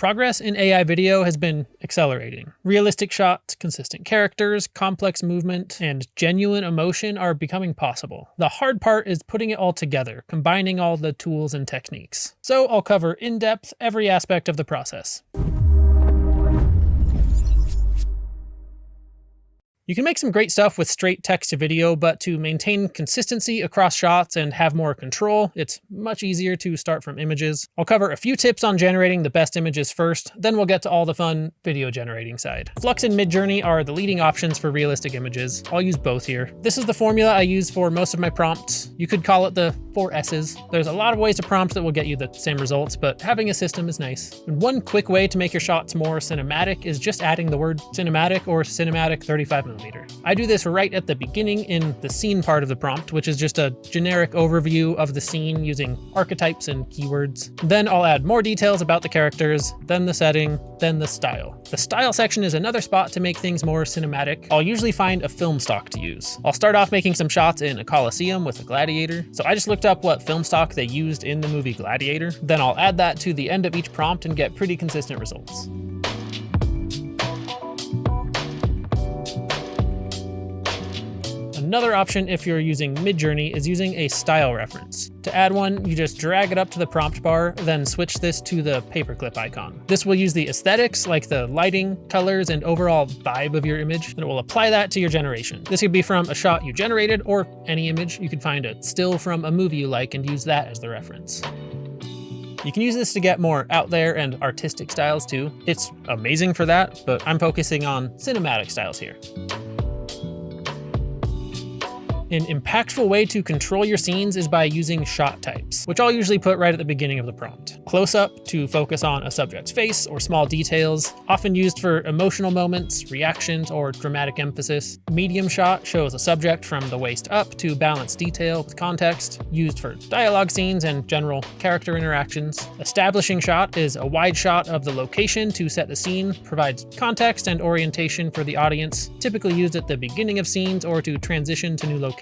Progress in AI video has been accelerating. Realistic shots, consistent characters, complex movement, and genuine emotion are becoming possible. The hard part is putting it all together, combining all the tools and techniques. So I'll cover in depth every aspect of the process. You can make some great stuff with straight text to video, but to maintain consistency across shots and have more control, it's much easier to start from images. I'll cover a few tips on generating the best images first, then we'll get to all the fun video generating side. Flux and Midjourney are the leading options for realistic images. I'll use both here. This is the formula I use for most of my prompts. You could call it the 4 S's. There's a lot of ways to prompt that will get you the same results, but having a system is nice. And one quick way to make your shots more cinematic is just adding the word cinematic or cinematic 35mm. I do this right at the beginning in the scene part of the prompt, which is just a generic overview of the scene using archetypes and keywords. Then I'll add more details about the characters, then the setting, then the style. The style section is another spot to make things more cinematic. I'll usually find a film stock to use. I'll start off making some shots in a Coliseum with a gladiator. So I just looked up what film stock they used in the movie Gladiator. Then I'll add that to the end of each prompt and get pretty consistent results. Another option if you're using Midjourney is using a style reference. To add one, you just drag it up to the prompt bar, then switch this to the paperclip icon. This will use the aesthetics, like the lighting, colors, and overall vibe of your image, and it will apply that to your generation. This could be from a shot you generated or any image. You could find a still from a movie you like and use that as the reference. You can use this to get more out there and artistic styles too. It's amazing for that, but I'm focusing on cinematic styles here. An impactful way to control your scenes is by using shot types, which I'll usually put right at the beginning of the prompt. Close up to focus on a subject's face or small details, often used for emotional moments, reactions, or dramatic emphasis. Medium shot shows a subject from the waist up to balance detail with context, used for dialogue scenes and general character interactions. Establishing shot is a wide shot of the location to set the scene, provides context and orientation for the audience, typically used at the beginning of scenes or to transition to new locations.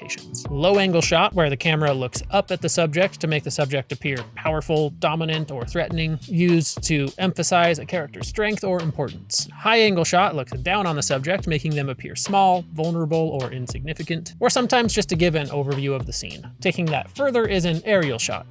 Low angle shot, where the camera looks up at the subject to make the subject appear powerful, dominant, or threatening, used to emphasize a character's strength or importance. High angle shot looks down on the subject, making them appear small, vulnerable, or insignificant, or sometimes just to give an overview of the scene. Taking that further is an aerial shot.